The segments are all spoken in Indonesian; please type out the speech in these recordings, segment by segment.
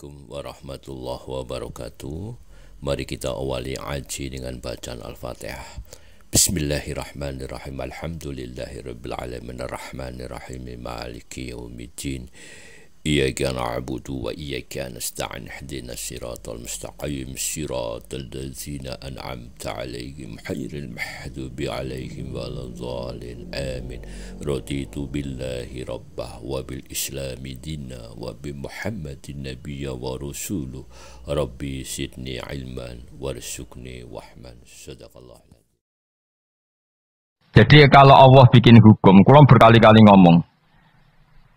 Assalamualaikum warahmatullahi wabarakatuh. Mari kita awali aji dengan bacaan Al-Fatihah. Bismillahirrahmanirrahim. Alhamdulillahirabbil alamin arrahmanirrahim maliki yaumiddin. Iyyaka na'budu wa iyyaka nasta'in ihdinas siratal mustaqim siratal ladzina an'amta 'alaihim ghairil maghdubi 'alaihim waladdallin amin. Raditu billahi rabbah wa bil islami dinna wa bi muhammadin nabiyya wa rasuluh. Rabbi zidni ilman warzuqni wahman. Sadaqallah. Jadi kalau Allah bikin hukum, kulon berkali-kali ngomong,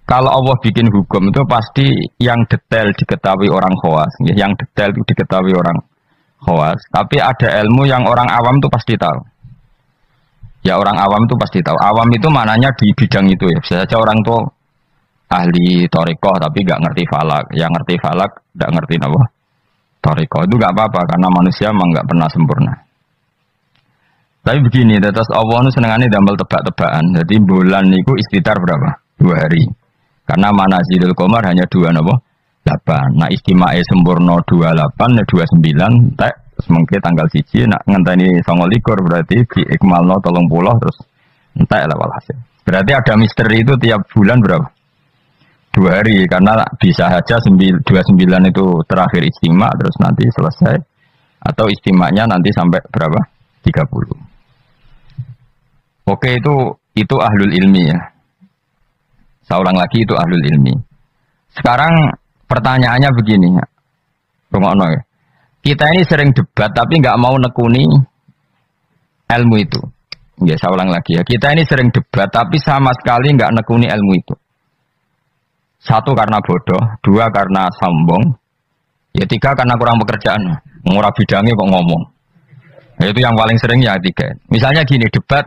kalau Allah bikin hukum itu pasti yang detail diketahui orang khawas, yang detail itu diketahui orang khawas. Tapi ada ilmu yang orang awam itu pasti tahu. Ya orang awam itu pasti tahu. Awam itu maknanya di bidang itu ya. Bisa saja orang tuh ahli thariqah tapi nggak ngerti falak. Yang ngerti falak nggak ngerti apa thariqah. Itu nggak apa-apa karena manusia memang nggak pernah sempurna. Tapi begini, tetes Allah itu senengannya damel tebak-tebakan. Jadi bulan itu istitar berapa? 2 hari. Karena manazilul qamar hanya 8. Nah istima'e sempurna 28, 29, tek semengke tanggal 1, nak ngenteni 29 berarti di ikmalno 30 terus entek lah walhasil. Berarti ada misteri itu tiap bulan berapa? 2 hari, karena bisa saja 29 itu terakhir istimak terus nanti selesai. Atau istimaknya nanti sampai berapa? 30. Oke, itu ahlul ilmi ya. Saya ulang lagi, itu ahlul ilmi. Sekarang pertanyaannya begini ya. Ya. Kita ini sering debat tapi nggak mau nekuni ilmu itu. Ya, saya ulang lagi ya. Kita ini sering debat tapi sama sekali nggak nekuni ilmu itu. 1 karena bodoh, 2 karena sombong, ya 3 karena kurang pekerjaan. Murah bidangnya kok ngomong. Ya, itu yang paling sering ya 3. Misalnya gini, debat,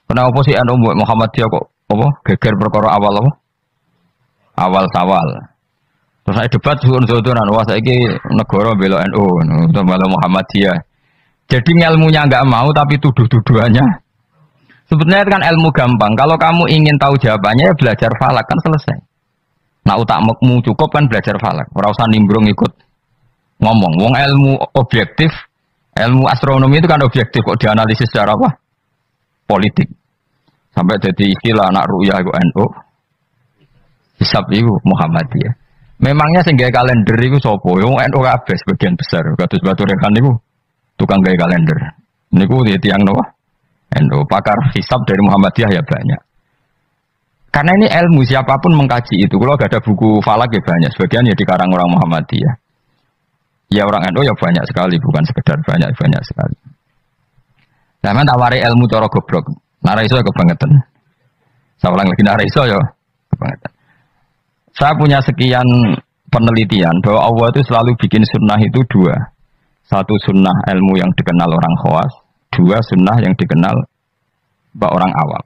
kenapa sih Muhammadiyah kok apa geger perkara awal apa? Awal sawal. Terus saya debat suun-suunan, wah saiki negara bela NU, atau bela Muhammadiyah. Jadi ilmunya enggak mau tapi tuduh-tuduhannya. Sebetulnya kan ilmu gampang. Kalau kamu ingin tahu jawabannya ya belajar falak kan selesai. Nah utakmu cukup kan belajar falak. Ora usah nimbrung ikut ngomong. Wong ilmu objektif, ilmu astronomi itu kan objektif kok dianalisis secara apa? Politik. Sampai jadi istilah anak ru'yah itu NU, hisab itu Muhammadiyah. Memangnya sehingga kalender itu sopo, yang NU kabeh sebagian besar. Kados Batu Rekan itu tukang gaya kalender. Niku tiang nopo NU, pakar hisab dari Muhammadiyah ya banyak. Karena ini ilmu siapapun mengkaji itu. Kalau gak ada buku falak ya banyak. Sebagian ya dikarang orang Muhammadiyah. Ya orang NU ya banyak sekali, bukan sekedar banyak sekali. Zaman tawari ilmu cara goblok. Nara iso ya kebangetan. Saya ulang lagi, nara iso ya kebangetan. Saya punya sekian penelitian bahwa Allah itu selalu bikin sunnah itu 2. 1 sunnah ilmu yang dikenal orang khawas, 2 sunnah yang dikenal orang awam.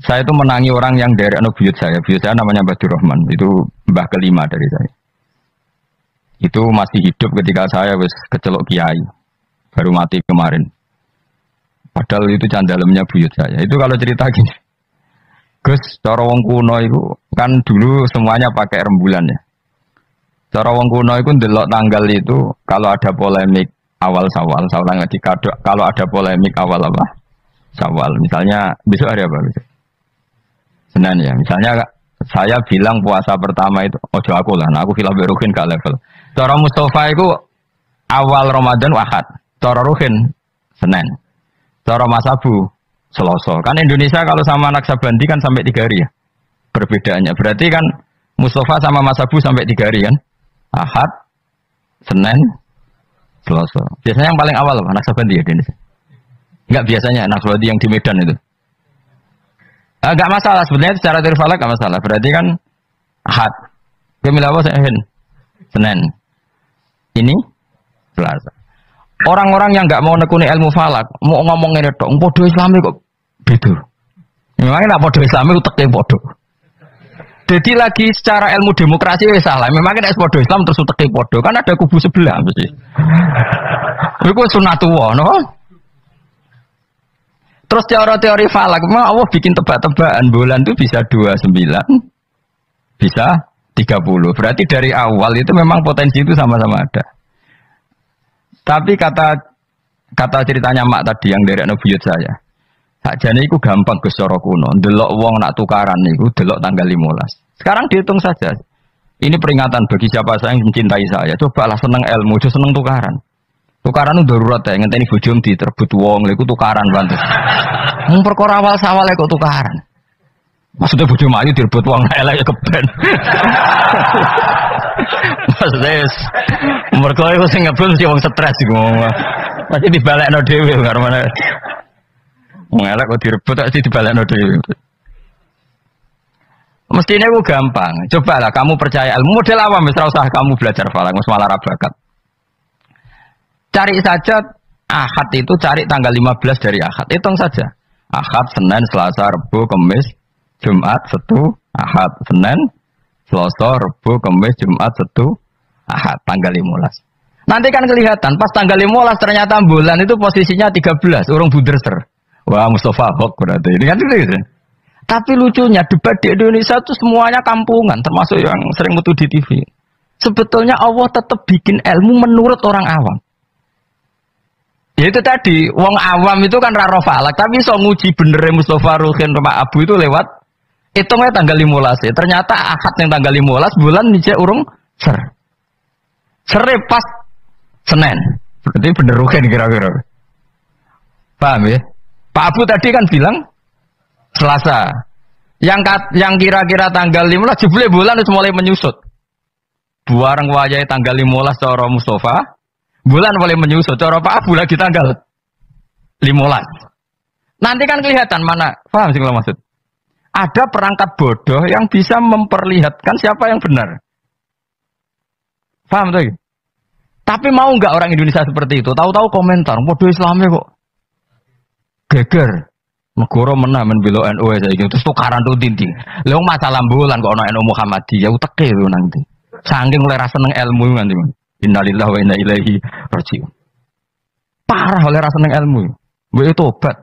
Saya itu menangi orang yang dari buyut saya namanya Mbah Durrahman, itu mbah kelima dari saya. Itu masih hidup ketika saya wis kecelok kiai, baru mati kemarin. Padahal itu candalemnya buyut saya. Itu kalau cerita gini, Gus, cara wong kuno itu kan dulu semuanya pakai rembulan ya. Cara wong kuno itu ndelok tanggal itu kalau ada polemik awal Syawal, kalau ada polemik awal apa? Syawal. Misalnya besok hari apa besok? Senin ya. Misalnya saya bilang puasa pertama itu ojo aku lah, nah aku khilaf Ruhin gak level. Cara Mustafa itu awal Ramadan Ahad, cara Ruhin Senin. Cara Mas Abu Selasa. Kan Indonesia kalau sama Naksabandi kan sampai 3 hari ya. Perbedaannya. Berarti kan Mustafa sama Mas Abu sampai 3 hari kan. Ahad, Senin, Selasa. Biasanya yang paling awal apa? Naksabandi ya di Indonesia. Enggak biasanya Naksabandi yang di Medan itu. Enggak masalah. Sebenarnya secara teori falak enggak masalah. Berarti kan Ahad. Kemila apa Senin. Ini Selasa. Orang-orang yang nggak mau nekuni ilmu falak, mau ngomong ini dong, podo Islami kok beda. Memangnya nak podo Islami utek yang podo. Jadi lagi secara ilmu demokrasi ya salah. Memangnya nak podo Islam terus utek yang podo, kan ada kubu sebelah mesti. Itu sunatullah, no? Terus teori falak, memang Allah bikin tebak-tebakan bulan itu bisa 29, bisa 30. 30. Berarti dari awal itu memang potensi itu sama-sama ada. Tapi kata ceritanya mak tadi yang dari buyut saya. Sakjane iku gampang Gus cara kuno. Delok wong nak tukaran niku delok tanggal 15. Sekarang dihitung saja. Ini peringatan bagi siapa saya yang mencintai saya. Cobalah seneng ilmu, aja seneng tukaran. Tukaran itu darurat ya, ngenteni bojom diterbut wong, lha iku tukaran pantes. Mung perkara awal sawale kok tukaran. Maksudnya bojom ayu direbut wong elek ya keben. Maksudnya mergo iku sing ngebul mesti wong stres iku. Pasti dibalekno dhewe karo mana. Wong elek kok direbut pasti dibalekno dhewe. Mestinya itu gampang. Cobalah kamu percaya ilmu model awam, misal usah kamu belajar falak, malah bakat. Cari saja Ahad itu cari tanggal 15 dari Ahad. Hitung saja. Ahad, Senin, Selasa, Rabu, Kamis, Jumat, Sabtu, Ahad, Senin, Selasa, Rabu, Kamis, Jumat, Sabtu, Ahad, tanggal 15. Nanti kan kelihatan pas tanggal 15 ternyata bulan itu posisinya 13, urung buderser. Wah, Mustafa Hok berarti. Ini kan gitu. Tapi lucunya debat di Indonesia itu semuanya kampungan, termasuk yang sering metu di TV. Sebetulnya Allah tetap bikin ilmu menurut orang awam. Ya itu tadi, wong awam itu kan raro falak, tapi so nguji bener Mustafa Ruhin Pak Abu itu lewat hitungnya tanggal 15 ya. Ternyata Ahad yang tanggal 15 bulan nih urung ser. Sere pas Senin. Berarti bener Ruhin kira-kira. Paham ya? Pak Abu tadi kan bilang Selasa. Yang kira-kira tanggal 15 jebule bulan itu mulai menyusut. Buareng wayahe tanggal 15 cara Mustafa, bulan mulai menyusut. Cara Pak Abu lagi tanggal 15. Nanti kan kelihatan mana, paham sih kalau maksud? Ada perangkat bodoh yang bisa memperlihatkan siapa yang benar. Paham tuh? Tapi mau nggak orang Indonesia seperti itu? Tahu-tahu komentar, bodoh Islamnya kok geger. Negara menang membelo NU saya gitu. Terus tukaran tuh tinting. Leung masalah bulan kok ono NU Muhammadiyah uteke lho nanti. Saking oleh rasa seneng ilmu nanti. Innalillahi wa inna ilaihi raji'un. Parah oleh rasa seneng ilmu. Mbok itu tobat.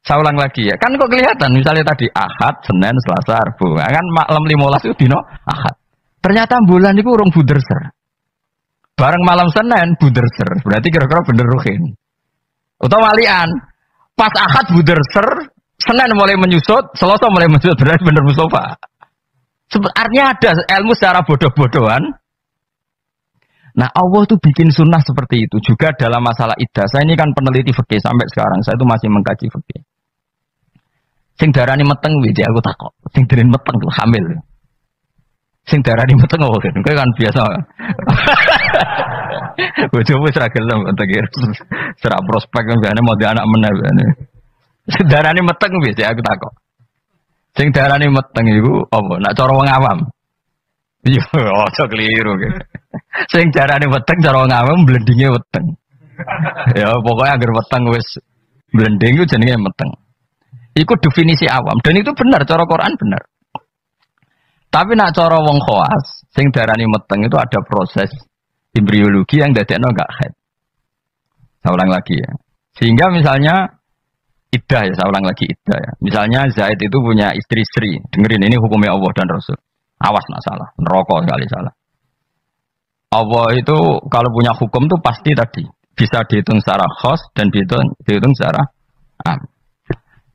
Saya ulang lagi ya. Kan kok kelihatan misalnya tadi Ahad, Senin, Selasa, Rabu. Kan malam 15 itu dino Ahad. Ternyata bulan itu urung buderser. Bareng malam Senin buderser. Berarti kira-kira bener Ruhin. Utawa walian. Pas Ahad buderser, Senin mulai menyusut, Selasa mulai menyusut, berarti bener Mustafa. Artinya ada ilmu secara bodoh-bodohan. Nah Allah itu bikin sunnah seperti itu juga dalam masalah iddah. Saya ini kan peneliti fikih sampai sekarang, saya itu masih mengkaji fikih. Sing darani meteng wiji aku takok. Sing darani meteng tuh hamil. Sing darani meteng apa kan? Kan biasa. Bojomu wis ra gelem entek serak prospek kan biasane mau di anak meneh biasane. Sing darani meteng wis aku takok. Sing darani meteng iku apa? Nak cara wong awam. Iya, aja keliru. Sing darani meteng cara wong awam blendinge weteng. Ya pokoknya agar weteng wis blending iku jenenge meteng. Iku definisi awam dan itu benar cara Quran benar. Tapi nak cara wong khawas, sing darani meteng itu ada proses embriologi yang dadekno enggak haid. Saya ulang lagi ya. Sehingga misalnya iddah ya, saya ulang lagi iddah ya. Misalnya Zaid itu punya istri Sri. Dengerin ini hukumnya Allah dan Rasul. Awas nak salah, neraka sekali salah. Allah itu kalau punya hukum itu pasti tadi bisa dihitung secara khos dan dihitung secara am.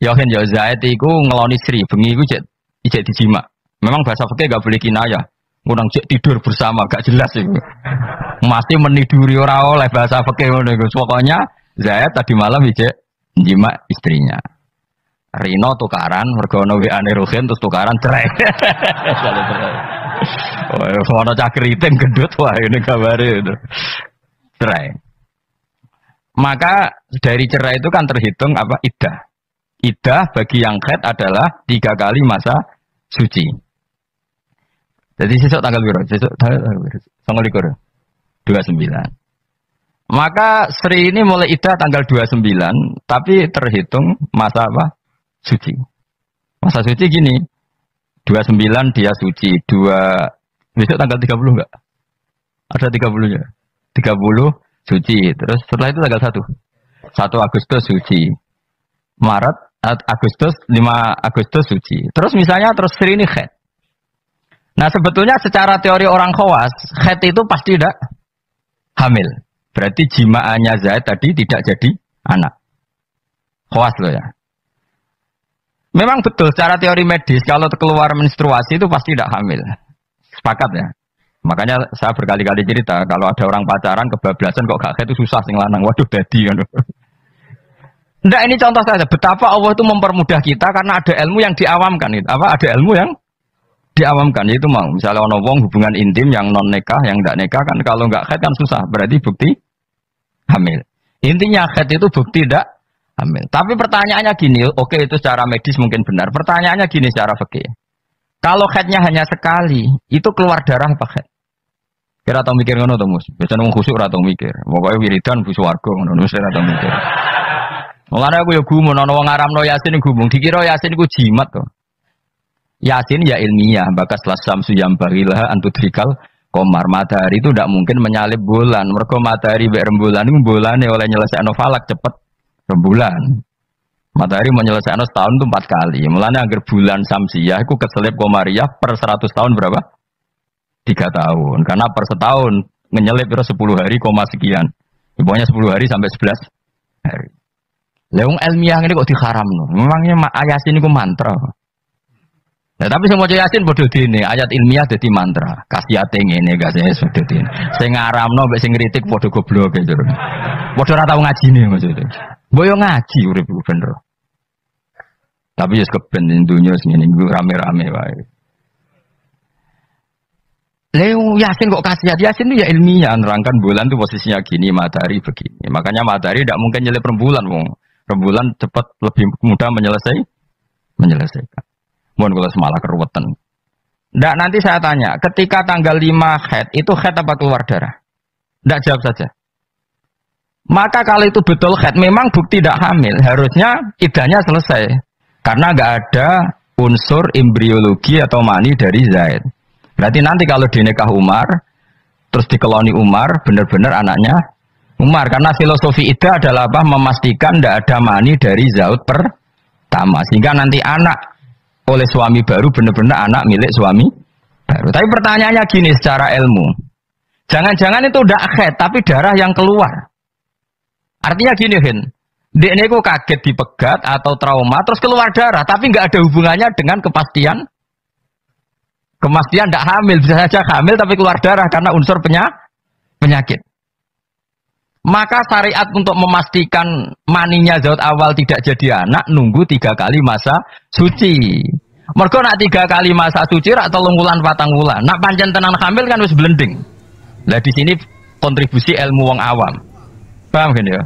Yakin ya Zaid itu ngeloni Sri, bengi itu ijek dijima. Memang bahasa fikih enggak boleh kinayah. Ngundang cek tidur bersama gak jelas itu. Masih meniduri ora oleh bahasa fikih ngono iku. Pokoknya Zaid tadi malam ijek njima istrinya. Rino tukaran mergo ono WA-ne Ruhin terus tukaran cerai. Oh, ono cah keriting gendut wah ini kabare itu. Cerai. Maka dari cerai itu kan terhitung apa iddah. Iddah bagi yang haid adalah 3 kali masa suci. Jadi sesuk tanggal berapa? Sesuk tanggal 29. Maka Sri ini mulai iddah tanggal 29, tapi terhitung masa apa? Suci. Masa suci gini. 29 dia suci, besok tanggal 30 enggak? Ada 30-nya. 30 suci. Terus setelah itu tanggal 1. 1 Agustus suci. Maret, Agustus, 5 Agustus suci. Terus misalnya terus Sri ini haid. Nah sebetulnya secara teori orang khawas, haid itu pasti tidak hamil. Berarti jimaannya Zaid tadi tidak jadi anak. Khawas loh ya. Memang betul secara teori medis kalau keluar menstruasi itu pasti tidak hamil. Sepakat ya. Makanya saya berkali-kali cerita kalau ada orang pacaran kebablasan kok gak haid itu susah sing lanang. Waduh dadi kan. Nggak, ini contoh saja betapa Allah itu mempermudah kita karena ada ilmu yang diawamkan itu. Apa ada ilmu yang diawamkan yaitu mau misalnya ono wong hubungan intim yang non nikah yang tidak nikah kan kalau nggak haid kan susah berarti bukti hamil. Intinya haid itu bukti tidak hamil. Tapi pertanyaannya gini, oke itu secara medis mungkin benar. Pertanyaannya gini secara fikih. Kalau haidnya hanya sekali, itu keluar darah apa haid? Kira tau mikir ngono to, Mus? Biasane wong khusuk ora tau mikir. Pokoke wiridan bu swarga ngono wis ora tau mikir. Mulane aku ya gumun ana wong ngaramno Yasin gumung dikira Yasin iku jimat to. Yasin ya ilmiah, bakas lasam suyam barilah antudrikal komar matahari itu tidak mungkin menyalip bulan. Mergo matahari mbek rembulan iku bulane oleh nyelesaikno falak cepet rembulan. Matahari menyelesaikan setahun itu 4 kali. Mulanya agar bulan Samsiyah itu keselip Komariah per 100 tahun berapa? 3 tahun. Karena per setahun menyelip itu 10 hari, sekian. Pokoknya 10 hari sampai 11 hari. Leung ilmiah ini kok diharam no? Memangnya Yasin itu mantra. Nah, tapi semua Yasin bodoh dini. Ayat ilmiah jadi mantra. Kasihate ngene gak saya bodoh dini. Saya ngaramno, mbek sing ngritik bodoh goblok gitu. Bodoh ora tau ngaji nih maksudnya. Boyo ngaji urip bener. Tapi ya keben dunia segini rame-rame wae. Leo Yasin kok kasihan? Yasin itu ya ilmiah nerangkan bulan itu posisinya gini, matahari begini. Makanya matahari tidak mungkin nyelip rembulan, wong. Rembulan cepat lebih mudah menyelesaikan. Mohon kalau semalah keruwetan. Ndak nanti saya tanya, ketika tanggal 5 haid itu haid apa keluar darah? Ndak jawab saja. Maka kalau itu betul haid, memang bukti tidak hamil. Harusnya idahnya selesai. Karena nggak ada unsur embriologi atau mani dari Zaid. Berarti nanti kalau dinikah Umar, terus dikeloni Umar, benar-benar anaknya Umar. Karena filosofi iddah adalah apa? Memastikan tidak ada mani dari Zaid pertama. Sehingga nanti anak oleh suami baru benar-benar anak milik suami baru. Tapi pertanyaannya gini secara ilmu. Jangan-jangan itu tidak haid, tapi darah yang keluar. Artinya gini, Hin. Dia ini kok kaget dipegat atau trauma, terus keluar darah. Tapi nggak ada hubungannya dengan kepastian tidak hamil, bisa saja hamil tapi keluar darah karena unsur penyakit. Maka syariat untuk memastikan maninya zat awal tidak jadi anak nunggu 3 kali masa suci. Mergo nak 3 kali masa suci rak 3 wulan 4 wulan. Nak pancen tenan hamil kan wis blending. Lah di sini kontribusi ilmu wong awam. Paham kan ya?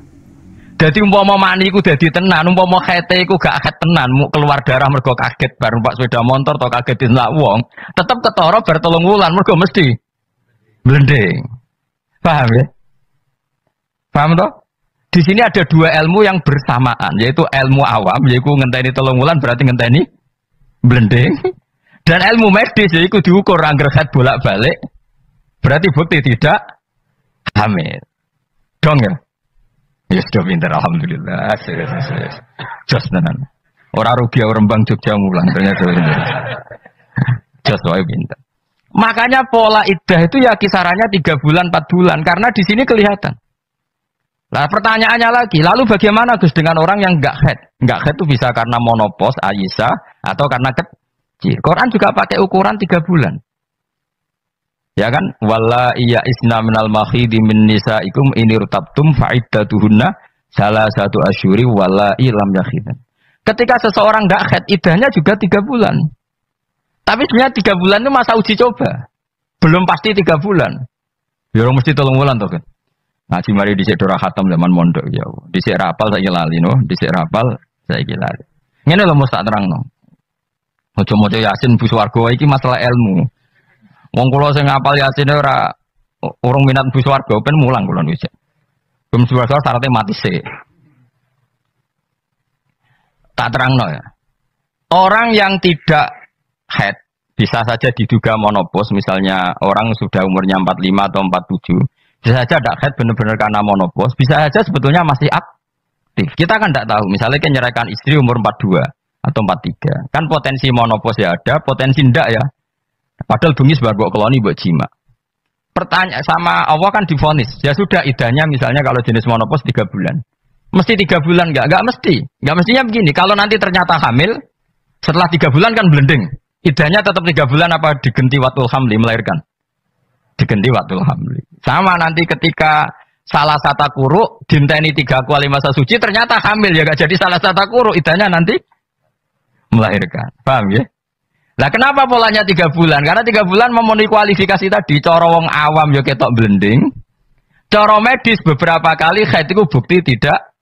Jadi umpama mani iku dadi tenan, umpama khete iku gak haid tenan, keluar darah mergo kaget bar numpak sepeda motor atau kaget diselak wong, tetep ketara bar 3 wulan mergo mesti blending. Paham ya? Paham toh? Di sini ada 2 ilmu yang bersamaan, yaitu ilmu awam, yaitu ngenteni 3 wulan berarti ngenteni blending, dan ilmu medis yaitu diukur angger haid bolak-balik, berarti bukti tidak hamil. Dong ya? Ya sudah pintar, alhamdulillah. Jos tenan. Orang rugi orang Rembang Jogja mulang ternyata. Jos wae pintar. Makanya pola iddah itu ya kisarannya 3 bulan 4 bulan karena di sini kelihatan. Nah pertanyaannya lagi, lalu bagaimana Gus dengan orang yang enggak haid? Enggak haid itu bisa karena monopos, Aisyah atau karena kecil. Quran juga pakai ukuran 3 bulan. Ya kan, walla iya isna minal makhidi min nisaikum ini rutabtum fa'iddatuhunna salah satu asyuri walla ilam yakhidan. Ketika seseorang tidak haid, iddahnya juga 3 bulan. Tapi sebenarnya 3 bulan itu masa uji coba. Belum pasti 3 bulan. Ya orang mesti 3 bulan toh kan. Ngaji mari dhisik dora khatam zaman mondok ya. Dhisik rapal saiki lali no, dhisik rapal saiki lali. Ngene lho mesti tak terangno. Maca-maca Yasin bu swarga iki masalah ilmu. Wong kula sing ngapal Yasin ora urung minat bu swarga ben mulang kula wis. Bu swarga syaratnya mati sih. Tak terangno ya. Orang yang tidak haid bisa saja diduga monopos, misalnya orang sudah umurnya 45 atau 47. Bisa saja tidak haid benar-benar karena monopos, bisa saja sebetulnya masih aktif. Kita kan tidak tahu, misalnya kan nyerahkan istri umur 42 atau 43. Kan potensi monopos ya ada, potensi tidak ya Padahal bengi sebar mbok keloni mbok jima. Pertanyaan sama Allah kan divonis. Ya sudah idahnya misalnya kalau jenis monopos 3 bulan. Mesti 3 bulan enggak? Enggak mesti. Enggak mestinya begini. Kalau nanti ternyata hamil, setelah 3 bulan kan blending. Idahnya tetap 3 bulan apa digenti watul hamli melahirkan? Digenti watul hamli. Sama nanti ketika salah satu kuru dinteni 3 kali masa suci ternyata hamil ya enggak jadi salah satu kuru idahnya nanti melahirkan. Paham ya? Lah kenapa polanya 3 bulan? Karena 3 bulan memenuhi kualifikasi tadi. Cara wong awam ya ketok blending. Cara medis beberapa kali haid itu bukti tidak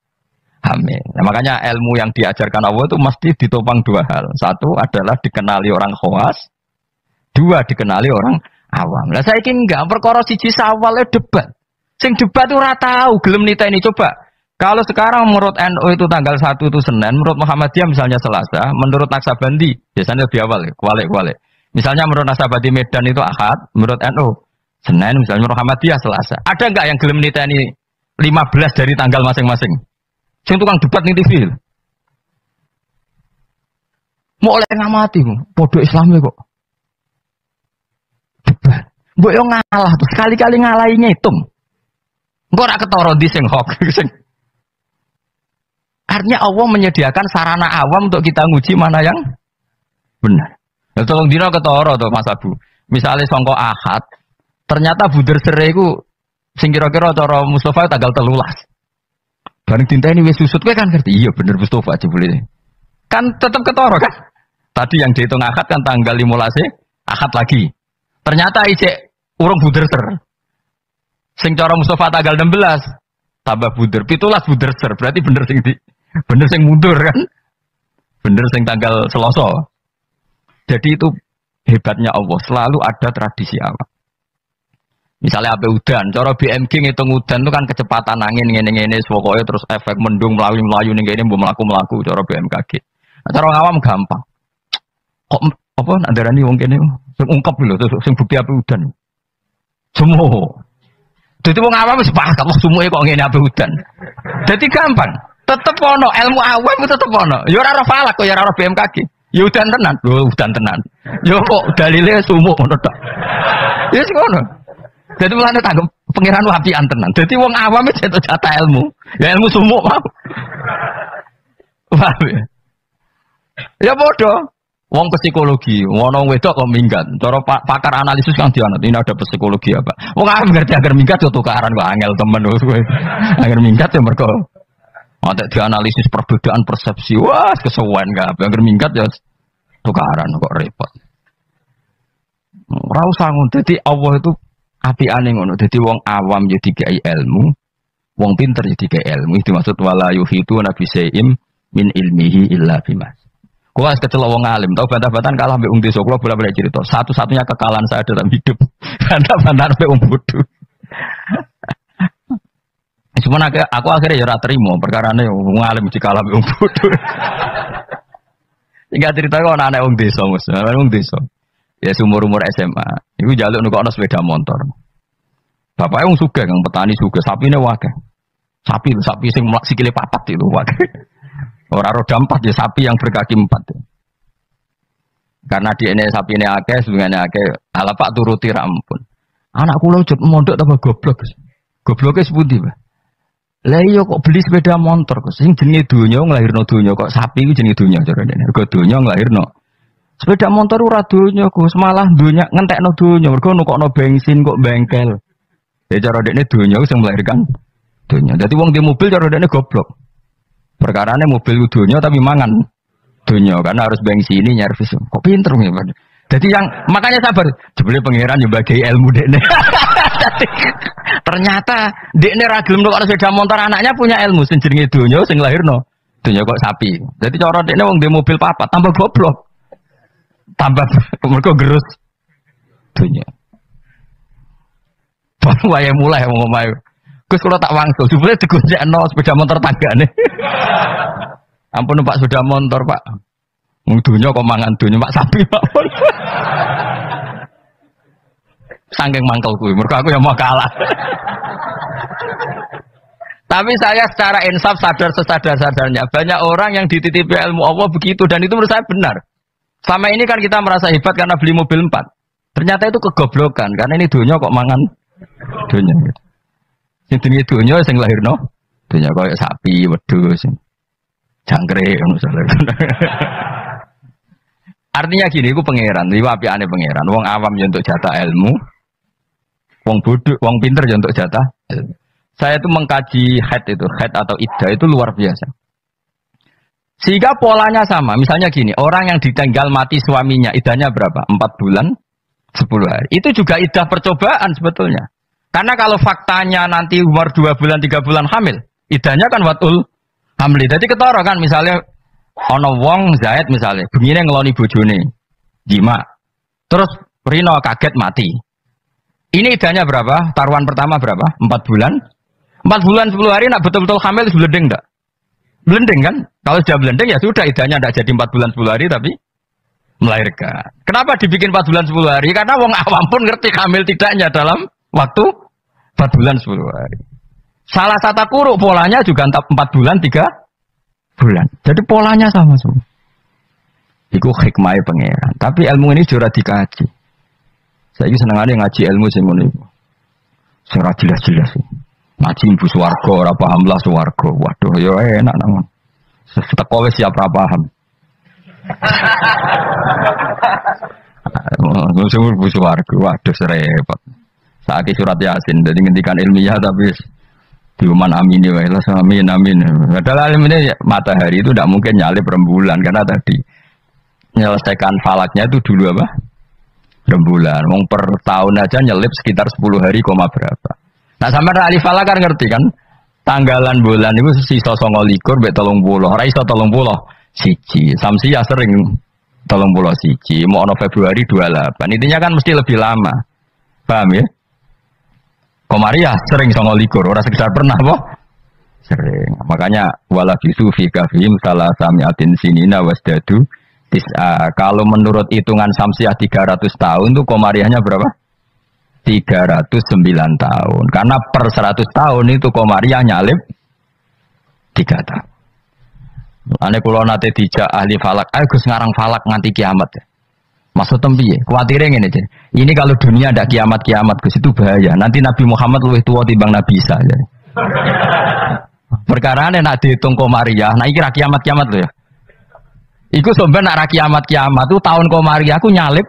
hamil. Nah, makanya ilmu yang diajarkan Allah itu mesti ditopang 2 hal. 1 adalah dikenali orang khawas. 2 dikenali orang awam. Lah saiki enggak perkara siji sawale debat. Sing debat ora tahu gelem niteni coba. Kalau sekarang menurut NU itu tanggal 1 itu Senin, menurut Muhammadiyah misalnya Selasa, menurut Naksabandi, biasanya lebih awal ya, kualik-kualik. Misalnya menurut Naksabandi Medan itu Ahad, menurut NU Senin, misalnya menurut Muhammadiyah Selasa. Ada enggak yang gelem niteni 15 dari tanggal masing-masing? Sing tukang debat ning TV. Mau oleh ngamati, podo Islami kok. Debat. Mbok yo ngalah tuh, sekali-kali ngalahi ngitung. Engko ora ketara ndi sing hok sing artinya Allah menyediakan sarana awam untuk kita nguji mana yang benar. Ya tolong dino ketara to Mas Abu. Misalnya sangka Ahad, ternyata buder sere iku sing kira-kira cara Mustafa tanggal 13. Bareng dinteni wis susut kowe kan ngerti. Iya bener Mustafa jebule. Kan tetap ketara kan. Tadi yang dihitung Ahad kan tanggal 15 Ahad lagi. Ternyata isik urung buder ser. Sing cara Mustafa tanggal 16 tambah buder 17 buder ser. Berarti bener sing mundur kan. Bener sing tanggal Selasa. Jadi itu hebatnya Allah, selalu ada tradisi awal. Misalnya ape udan, cara BMG ngitung udan itu kan kecepatan angin ngene-ngene pokoknya terus efek mendung melayu ning kene mbok mlaku-mlaku cara BMKG. Nah, cara awam gampang. Kok apa ndarani wong kene sing ungkep lho terus sing bukti ape udan. Semua. Jadi wong awam wis paham kok sumuke kok ngene ape udan. Jadi gampang. Tetep ono ilmu awam itu tetep ono. Ya ora falak kok ya ora BMKG. Ya udan tenan. Lho udan tenan. Ya kok dalile sumuk ngono tok. Ya wis ngono. Jadi mulane tanggep pangeran wapian tenan. Jadi wong awam itu jatah ilmu. Ya ilmu sumuk mau. Paham ya? Ya bodoh. Wong psikologi, ngono wedok kok minggat. Cara pakar analisis kan dianut, ini ada psikologi apa. Wong awam ngerti agar minggat yo tukaran kok angel temen kowe. Agar minggat ya mergo ada dianalisis perbedaan persepsi. Wah, kesuwen gak apa. Agar minggat ya tukaran kok repot. Ora usah ngono. Dadi Allah itu apiane ngono. Dadi wong awam ya dikai ilmu, wong pinter ya dikai ilmu. Itu maksud wala yuhitu nabi saim min ilmihi illa bima. Gua kecelok wong alim, tau bantah-bantahan kalah mbek wong desa. Kula bolak-balik cerita. Satu-satunya kekalahan saya dalam hidup bantah-bantahan mbek wong bodoh. Cuma aku akhirnya ya ora trimo perkarane wong alim dikalah mbek wong bodoh. Enggak cerita kok anak wong desa, Mas. Wong desa. Ya umur SMA. Iku njaluk nukokno sepeda motor. Bapaknya wong sugih, kang petani sugih, sapine akeh. Sapi sing sikile papat itu akeh. Ora roda 4 ya sapi yang berkaki 4. Karena di ini sapi ini akeh, sebenarnya akeh. Ala Pak turuti rampun. Anak kula ujug mondok tambah goblok. Gobloke sepundi, Pak? Lah iya kok beli sepeda motor kok sing jenenge donya nglahirno donya kok sapi iku jenenge donya carane. Mergo donya nglahirno. Sepeda motor ora donya kok, malah donya ngentekno donya. Mergo nukokno bensin kok bengkel. Ya cara dekne donya sing melahirkan donya. Dadi wong di mobil cara dekne goblok. Perkarane mobil donya tapi mangan donya karena harus bensin ini nyervis. Kok pinter ya, Pak. Jadi yang makanya sabar. Jebule pangeran yo bagi ilmu dekne. Ternyata dekne ra gelem kok sepeda motor anaknya punya ilmu sing jenenge donya sing lahirno. Donya kok sapi. Jadi cara dekne wong di mobil papat tambah goblok. Tambah mergo gerus donya. Baru wae mulai wong omahe. Gus kalau tak wangsul, jebule digonjekno sepeda motor tanggane. Ampun Pak sepeda motor, Pak. Wong donya kok mangan donya Pak sapi, Pak. Saking mangkel kuwi, mergo aku yang mau kalah. Tapi saya secara insaf sadar sesadar-sadarnya banyak orang yang dititipi ilmu Allah begitu dan itu menurut saya benar. Selama ini kan kita merasa hebat karena beli mobil 4. Ternyata itu kegoblokan karena ini dunia kok mangan dunia. Gitu. Sing dunia dunia sing lahirno dunia koyo sapi, wedhus, jangkrik ngono Artinya gini, iku pangeran, iki apikane pangeran. Wong awam yo untuk jatah ilmu, wong bodoh, wong pinter yo untuk jatah ilmu. Saya itu mengkaji haid atau iddah itu luar biasa. Sehingga polanya sama. Misalnya gini, orang yang ditinggal mati suaminya, iddahnya berapa? 4 bulan, 10 hari. Itu juga iddah percobaan sebetulnya. Karena kalau faktanya nanti umur 2 bulan, 3 bulan hamil, iddahnya kan watul hamli. Jadi ketara kan misalnya ono wong Zaid misalnya, begini ngeloni bojone, jima. Terus Rino kaget mati. Ini iddahnya berapa? Taruhan pertama berapa? 4 bulan. 4 bulan 10 hari nak betul-betul hamil blending enggak? Blending kan? Kalau sudah blending ya sudah iddahnya enggak jadi 4 bulan 10 hari tapi melahirkan. Kenapa dibikin 4 bulan 10 hari? Karena wong awam pun ngerti hamil tidaknya dalam waktu 4 bulan 10 hari. Salah satu kuruk polanya juga 4 bulan 3 bulan. Jadi polanya sama semua. Iku hikmahnya pangeran. Tapi ilmu ini sudah dikaji. Saya ini senang ngaji ilmu sing ngono iku. Sing ora jelas-jelas. Ngaji ibu swarga ora paham lah swarga. Waduh ya enak nang. Seteko wis siap ora paham. Sing ibu swarga waduh repot. Saiki surat Yasin dadi ngendikan ilmiah tapi diuman amin ya amin amin. Padahal alim ini matahari itu tidak mungkin nyalip rembulan karena tadi menyelesaikan falaknya itu dulu apa? Rembulan. Wong per tahun aja nyelip sekitar 10 hari koma berapa. Nah sampai ahli falak kan ngerti kan? Tanggalan bulan itu sisa 29 mbek 30. Ora iso 30 siji. Samsiah sering 30 siji. Mau ono Februari 28. Intinya kan mesti lebih lama. Paham ya? Komariah sering 29, orang sekedar pernah boh? Sering. Makanya wala bisu fi kafihim salah samiatin sinina wasdadu tis'a. Kalau menurut hitungan Samsiah 300 tahun tuh komariahnya berapa? 309 tahun. Karena per 100 tahun itu komariah nyalip 3 tahun. Ane kula nate dijak ahli falak, ayo Gus ngarang falak nganti kiamat. Maksud tempi ya, khawatirnya gini aja. Ini kalau dunia ada kiamat-kiamat, Gus itu bahaya. Nanti Nabi Muhammad lebih tua timbang Nabi Isa. Ya. Perkara ini nak dihitung komariah, nah ini kiamat-kiamat loh ya. Iku sebenarnya nak kiamat-kiamat tuh tahun komariah aku nyalip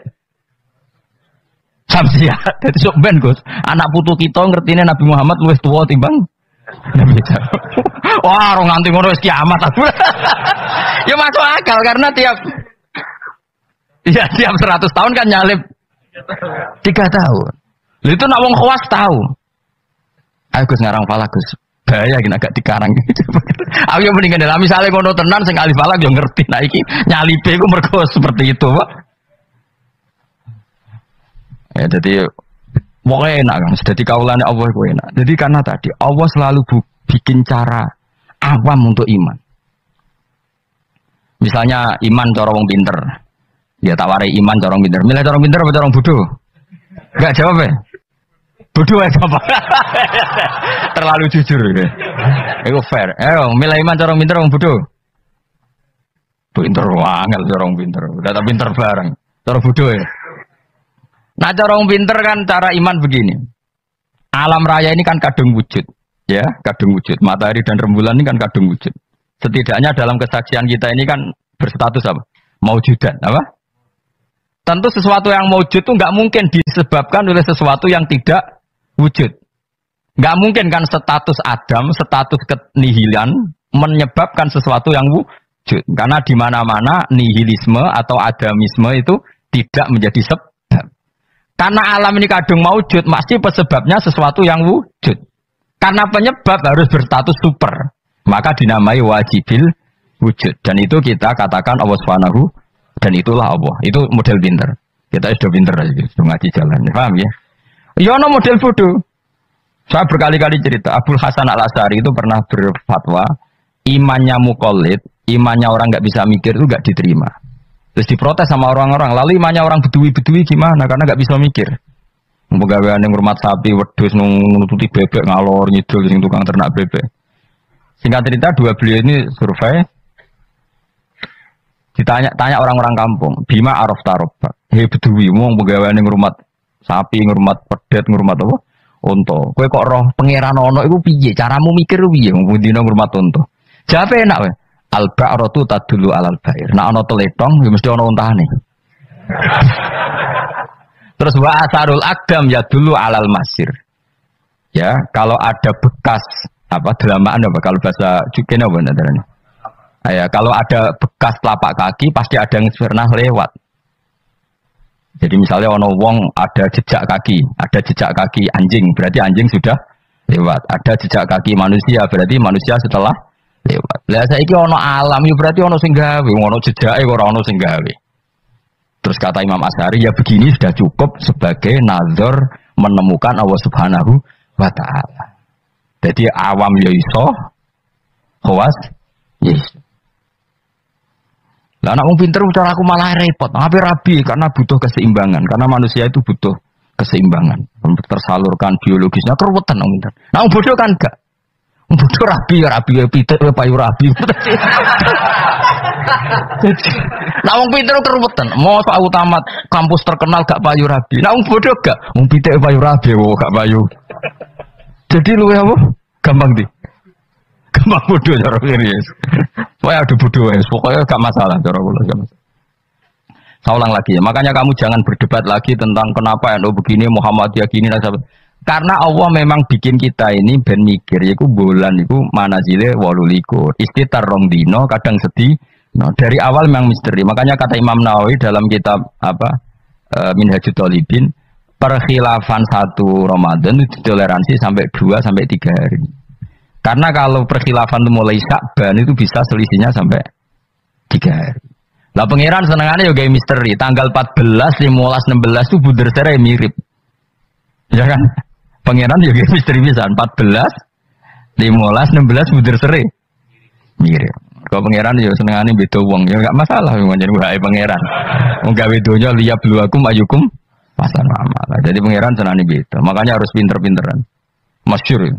Samsiah. Jadi sebenarnya Gus, anak putu kita ngertinya Nabi Muhammad lebih tua timbang Nabi Isa. Wah, orang nganti ngono wis kiamat. Ya masuk akal karena tiap 100 tahun kan nyalip 3 tahun. Itu nak wong khawas tahu. Ayo Gus ngarang falak Gus. Bahaya gini agak dikarang. Aku yang mendingan dalam misalnya ngono tenan sing ahli falak yo ngerti. Nah iki nyalipe iku mergo seperti itu, Pak. Ya jadi pokoknya enak kan. Jadi kaulane Allah iku enak. Jadi karena tadi Allah selalu bikin cara awam untuk iman. Misalnya iman cara wong pinter. Ya tawari iman corong pinter. Milih corong pinter apa corong bodoh? Enggak jawab ya? Bodoh ya apa? Terlalu jujur ya. Itu fair. Milih iman corong pinter apa bodoh? Pinter banget corong pinter. Udah tak pinter bareng. Corong bodoh ya. Nah corong pinter kan cara iman begini. Alam raya ini kan kadung wujud. Ya, kadung wujud. Matahari dan rembulan ini kan kadung wujud. Setidaknya dalam kesaksian kita ini kan berstatus apa? Maujudan, apa? Tentu sesuatu yang wujud itu nggak mungkin disebabkan oleh sesuatu yang tidak wujud. Nggak mungkin kan status Adam, status kenihilan menyebabkan sesuatu yang wujud. Karena di mana-mana nihilisme atau adamisme itu tidak menjadi sebab. Karena alam ini kadung wujud, pasti sebabnya sesuatu yang wujud. Karena penyebab harus berstatus super, maka dinamai wajibil wujud. Dan itu kita katakan Allah Subhanahu. Dan itulah Allah. Itu model pinter. Kita sudah pinter aja, sudah ngaji jalan. Paham ya? Ya, no model bodoh. Saya berkali-kali cerita. Abul Hasan Al-Asy'ari itu pernah berfatwa, imannya muqallid, imannya orang nggak bisa mikir itu nggak diterima. Terus diprotes sama orang-orang. Lalu imannya orang bedui-bedui gimana? Karena nggak bisa mikir. Pegawaian yang hormat sapi, wedhus, nututi bebek, ngalor, ngidul, sing tukang ternak bebek. Singkat cerita, dua beliau ini survei. Tanya orang-orang kampung, bima araf tarobak. Beduwi wong pegawene ngrumat sapi, ngrumat pedet, ngrumat apa? Unta. Kowe kok roh pangeran ana iku piye? Caramu mikir piye wong dina ngrumat unta? Jawabe enak wae. Al-ba'ratu tadullu 'alal ba'ir. Nek ana teletong ya mesti ana untane. Terus wa asarul aqdam ya dulu 'alal masir. Ya, kalau ada bekas apa delamaan apa kalau bahasa Jukene apa namanya? Ya, kalau ada bekas telapak kaki pasti ada yang pernah lewat. Jadi misalnya ono wong ada jejak kaki anjing, berarti anjing sudah lewat. Ada jejak kaki manusia, berarti manusia setelah lewat. Lah saiki ono alam, ya berarti ono sing gawe, ono jejake ora ono sing gawe. Terus kata Imam Asy'ari, ya begini sudah cukup sebagai nazar menemukan Allah Subhanahu wa taala. Jadi awam ya iso, khawas yes. Lah anak wong pinter cara aku malah repot. Ngapain rabi karena butuh keseimbangan. Karena manusia itu butuh keseimbangan untuk tersalurkan biologisnya keruwetan wong pinter. Nah wong bodoh kan enggak. Wong bodoh rabi pitik payu rabi. Nah wong pinter keruwetan. Mau soal tamat kampus terkenal gak payu rabi. Nah wong bodoh gak. Wong pitik payu rabi gak payu. Jadi lu apa? Gampang di. Gampang bodoh cara kiri. Pokoknya ada bodoh ya. Pokoknya gak masalah cara kula. Saya ulang lagi ya. Makanya kamu jangan berdebat lagi tentang kenapa NU begini, Muhammadiyah gini. Karena Allah memang bikin kita ini ben mikir. Yaitu bulan itu manazile 28. Istitar rong dino kadang sedih. Nah, dari awal memang misteri. Makanya kata Imam Nawawi dalam kitab Minhajul Thalibin, perkhilafan 1 Ramadan itu toleransi sampai 2 sampai 3 hari. Karena kalau perkhilafan itu mulai Sya'ban itu bisa selisihnya sampai 3 hari. Lah pangeran senengannya juga misteri. Tanggal 14, 15, 16 itu buder serai mirip. Ya kan? Pangeran juga misteri bisa 14, 15, 16 buder serai mirip. Kalau pangeran ya senengannya beda wong ya enggak masalah menjadi wae pangeran. Wong gawe donya liya bluakum ayukum pasan amal. Jadi pangeran senengannya beda. Makanya harus pinter-pinteran. Masyhur.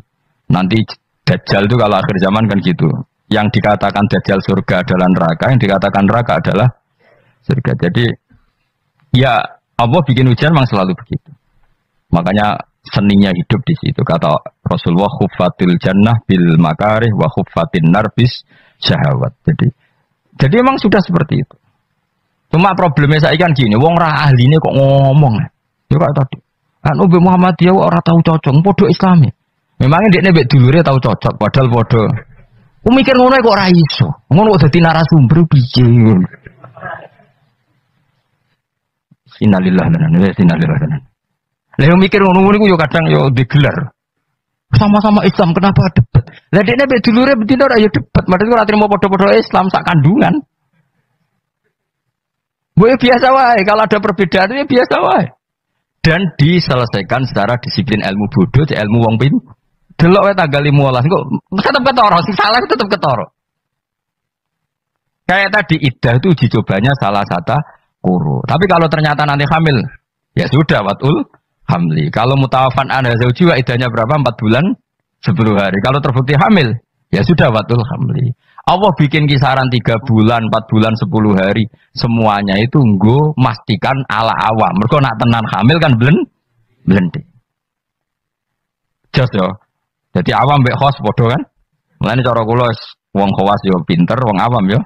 Nanti Dajjal itu kalau akhir zaman kan gitu. Yang dikatakan Dajjal surga adalah neraka, yang dikatakan neraka adalah surga. Jadi ya Allah bikin ujian memang selalu begitu. Makanya seninya hidup di situ. Kata Rasulullah, khuffatil jannah bil makarih wa khuffatin nar bis syahawat. Jadi memang sudah seperti itu. Cuma problemnya saya kan gini, wong ra ahline kok ngomong. Ya kayak tadi. Anu be Muhammadiyah ora tahu cocok, podo Islami. Memangnya dia nebek dulure tahu cocok, padahal podo. Aku mikir ngono kok ora iso. Ngono kok dadi narasumber piye. Innalillahi wa inna ilaihi raji'un. Lah mikir ngono niku yo kadang yo digelar. Sama-sama Islam kenapa debat? Lah dia nebek dulure betina ora yo debat, padahal ora trimo podo-podo Islam sak kandungan. Boleh biasa wae, kalau ada perbedaan ya biasa wae. Dan diselesaikan secara disiplin ilmu bodoh, ilmu wong pin. Delok wae tanggal 15 kok tetep ketara, sing salah tetep ketara. Kayak tadi iddah itu uji cobanya salah satu kuru. Tapi kalau ternyata nanti hamil, ya sudah watul hamli. Kalau mutawafan ana zauji wa iddahnya berapa? 4 bulan 10 hari. Kalau terbukti hamil, ya sudah watul hamli. Allah bikin kisaran 3 bulan, 4 bulan, 10 hari. Semuanya itu nggo mastikan ala awam. Mergo nak tenan hamil kan blending. Just yo. Jadi awam mbek khos padha kan? Mulane cara kula wong khawas yo pinter, wong awam yo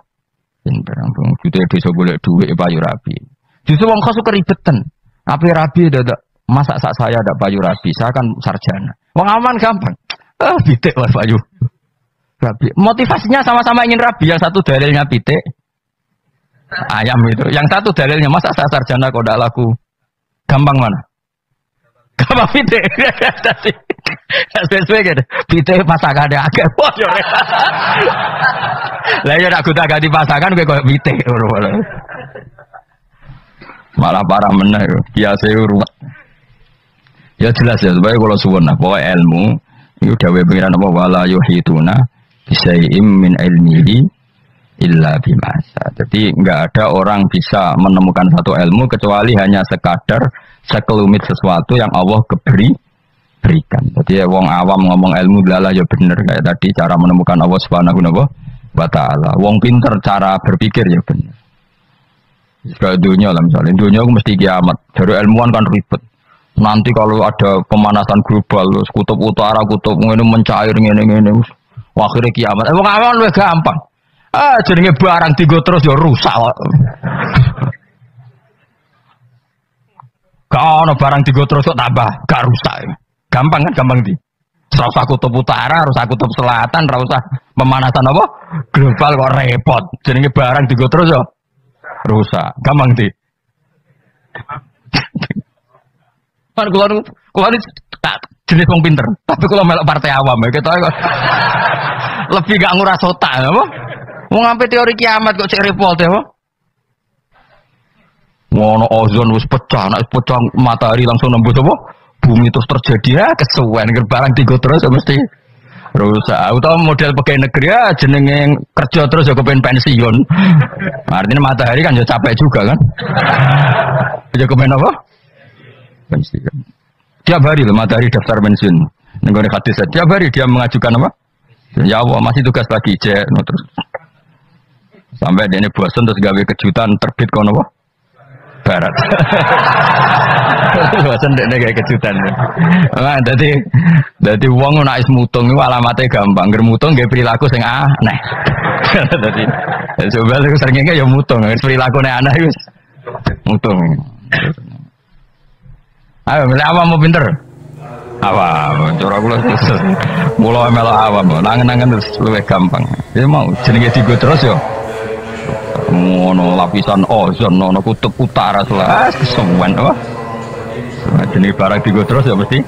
pinter. Wong jute desa golek dhuwit payu rabi. Justru wong khos keribetan. Ape rabi dadak masak sak saya ndak payu rabi, saya kan sarjana. Wong aman gampang. Pitik wae payu. Rabi. Motivasinya sama-sama ingin rabi. Yang satu dalilnya pitik ayam itu. Yang satu dalilnya masa saya sarjana kok ndak laku. Gampang mana? Gampang pitik. Sesuai gitu. Pitik pasangan ada agak bos. Lah ya nak kuda ganti pasangan kowe koyo pitik. Malah parah meneh yo. Biasa ruwet. Ya jelas ya, supaya kalau suwun pokoknya ilmu itu dawe pengiran apa wala yuhituna bisyai'im min ilmihi illa bimasa. Jadi enggak ada orang bisa menemukan satu ilmu kecuali hanya sekadar sekelumit sesuatu yang Allah berikan. Jadi wong awam ngomong ilmu adalah ya bener kayak tadi cara menemukan Allah Subhanahu wa taala. Wong pinter cara berpikir ya bener. Kayak dunia lah misalnya, dunia aku mesti kiamat. Dari ilmuwan kan ribet. Nanti kalau ada pemanasan global, kutub utara, kutub ini mencair, ini, akhirnya kiamat. Emang aman lebih gampang. Jadinya barang tiga terus ya rusak. Kalau barang tiga terus kok tambah, gak rusak. Gampang kan, gampang di. Rasa kutub utara, rasa kutub selatan, rasa pemanasan apa? Global kok repot. Jadinya barang tiga terus ya rusak. Gampang di. Kan kalau ini jenis wong pinter, tapi kalau melok partai awam ya kita lebih gak nguras otak, apa? Mau ngambil teori kiamat kok cek repot ya, apa? Ngono ozon wis pecah, nek pecah matahari langsung nembus apa? Bumi terus terjadi ya kesuwen barang tiga terus ya mesti rusak. Atau model pegawai negeri ya jenenge kerja terus ya kepen pensiun. Artinya matahari kan ya capek juga kan? Ya kepen apa? Pensiun. Tiap hari loh matahari daftar pensiun. Nenggone hadis tiap hari dia mengajukan apa? Ya Allah masih tugas lagi cek terus. Sampai dia ini bosan terus gawe kejutan terbit kono apa? Barat. Bosan dek kayak kejutan. Nah, jadi uang nak is mutung itu alamatnya gampang. Germutung gak perilaku sing aneh. Jadi coba itu seringnya ya mutung. Perilaku aneh itu mutung. Ayo, milih awam mau pinter? Awam, cara kula susah. Mula melok awam, nangen-nangen terus luwih gampang. Ya mau jenenge digo terus ya. Ngono lapisan ozon, ono kutub utara selas kesuwen apa? Jenenge barang digo terus ya mesti